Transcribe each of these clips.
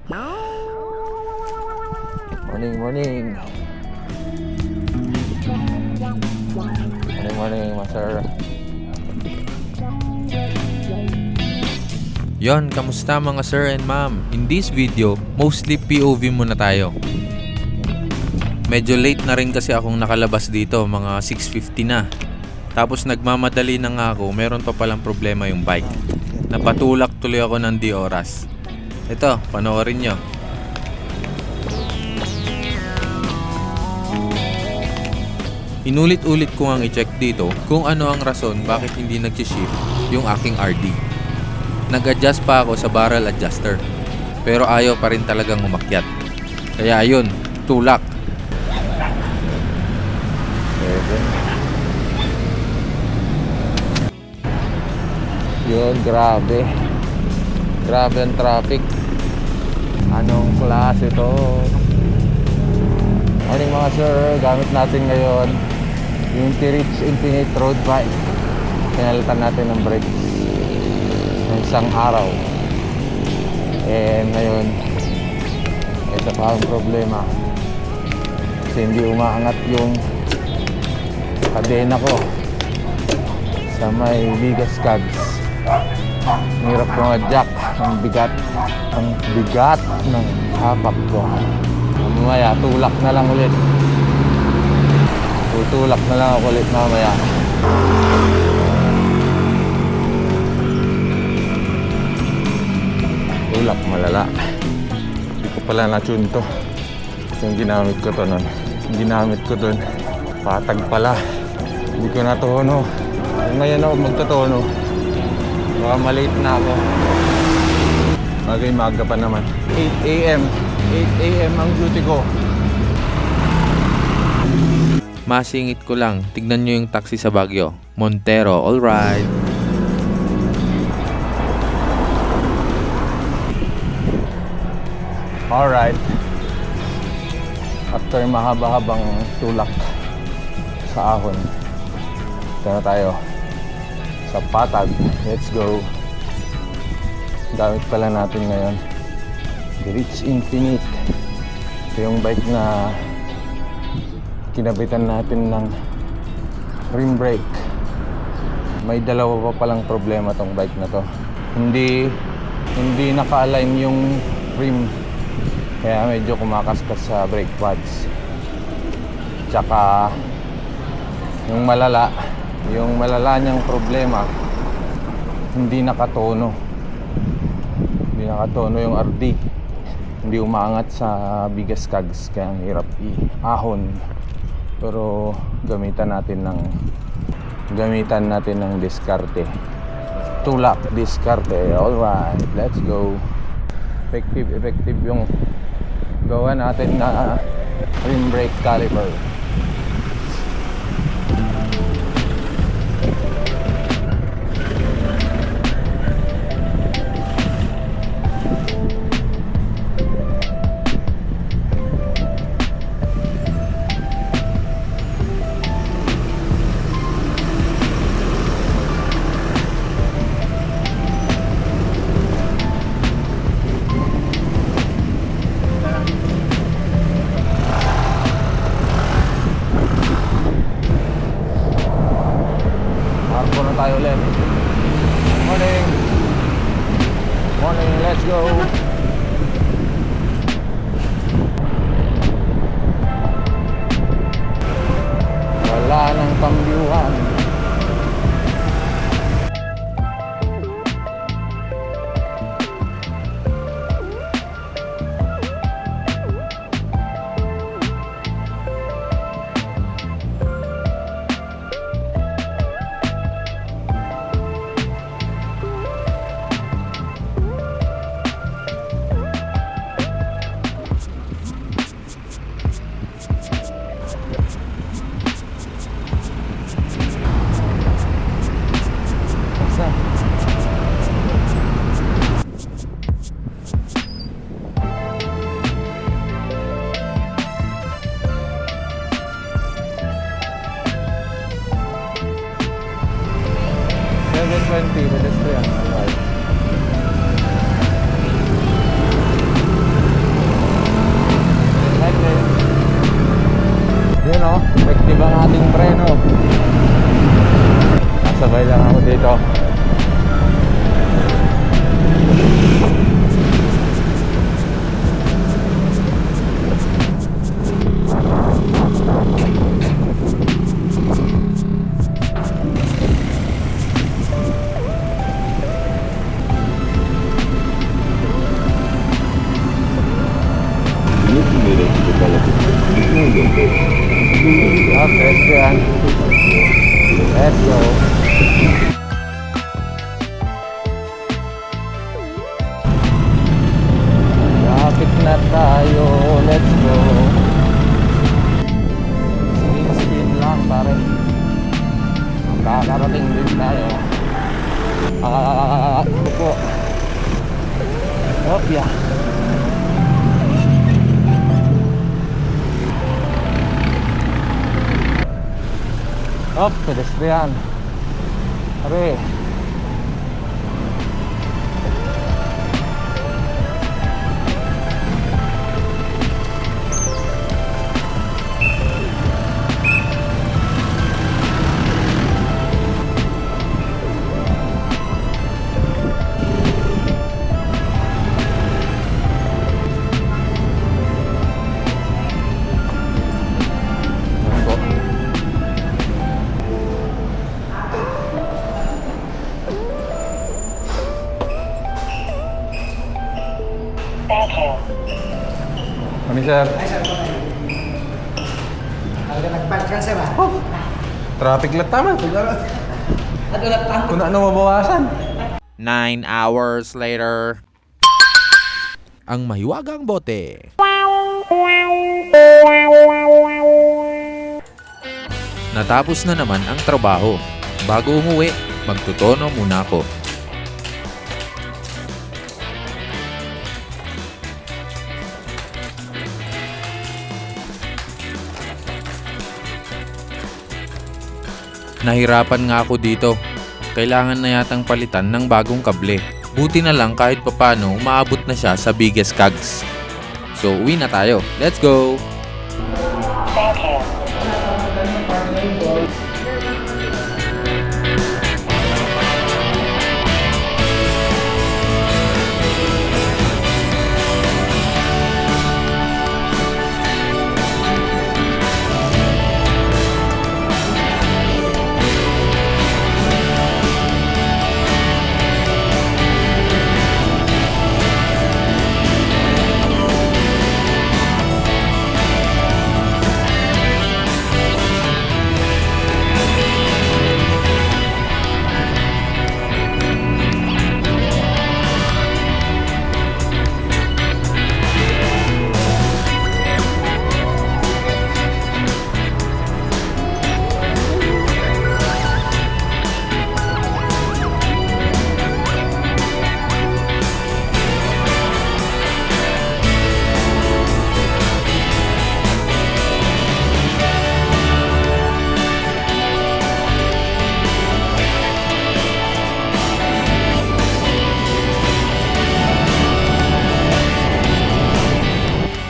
Morning, morning. Morning, morning, sir. Yon, kamusta mga sir and ma'am? In this video, mostly POV muna tayo. Medyo late na rin kasi akong nakalabas dito, mga 6:50 na. Tapos nagmamadali na nga ako, meron pa palang problema yung bike. Napatulak tuloy ako ng di oras. Ito, panoorin nyo. Inulit-ulit ko ngang i-check dito kung ano ang rason bakit hindi nag-shift yung aking RD. Nag-adjust pa ako sa barrel adjuster, pero ayaw pa rin talagang umakyat. Kaya ayun, tulak. Yun, grabe. Grabe ang traffic. Anong klase to? Morning mga sir, gamit natin ngayon yung T-Reach Infinite Road Bike. Pinalitan natin ng brakes ng isang araw. Ngayon, ito pa ang problema. Kasi hindi umaangat yung kadena ko sa may bigas cogs. Hirap ko nga-jack. Ang bigat ng hapak ko. Mamaya, tulak na lang ulit. Tutulak na lang ako ulit mamaya. Tulak, malala. Hindi ko pala na-tune to. Yung ginamit ko to nun. Yung ginamit ko dun, patag pala. Hindi ko natuno. Ngayon ako magtutuno. Baka malate na ako. Bagay maaga pa naman. 8 AM. 8 AM ang duty ko. Masingit ko lang, tignan nyo yung taxi sa Baguio. Montero, alright. Alright. After mahaba-habang tulak sa ahon, ito na tayo sa Patag. Let's go. Gamit pala natin ngayon T-Reach Infinite. Ito yung bike na kinabitan natin ng rim brake. May dalawa pa palang problema tong bike na to. Hindi naka-align yung rim, kaya medyo kumakaskas sa brake pads. Tsaka yung malala niyang problema, hindi nakatono yung RD. Hindi umaangat sa bigas cogs, kaya ang hirap i-ahon. Pero gamitan natin ng diskarte. Tulak, diskarte. Alright, let's go. Effective yung gawa natin na rim brake caliper. Tayo ulit. Morning, let's go. Wala nang pambiwan. pedestrian. Alright. pedestrian. Let's go. Lapit na tayo. Let's go. Spin lang pare. Kakarating din tayo. Po. Oh, yeah. Oh, pedestrian. Are. Ano sir? Nagpark sir ba? Traffic lang tama. Kung ano mabawasan. 9 hours later. Ang mahiwagang bote. Natapos na naman ang trabaho. Bago umuwi, magtutono muna ako. Nahirapan nga ako dito. Kailangan na yatang palitan ng bagong kable. Buti na lang kahit papano umaabot na siya sa biggest cogs. So uwi na tayo. Let's go!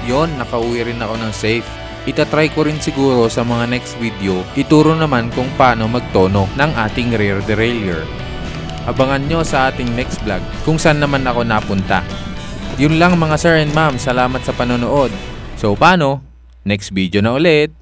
Yon, nakauwi rin ako ng safe. Itatry ko rin siguro sa mga next video, ituro naman kung paano magtono ng ating rear derailleur. Abangan nyo sa ating next vlog kung saan naman ako napunta. Yun lang mga sir and ma'am, salamat sa panonood. So paano? Next video na ulit!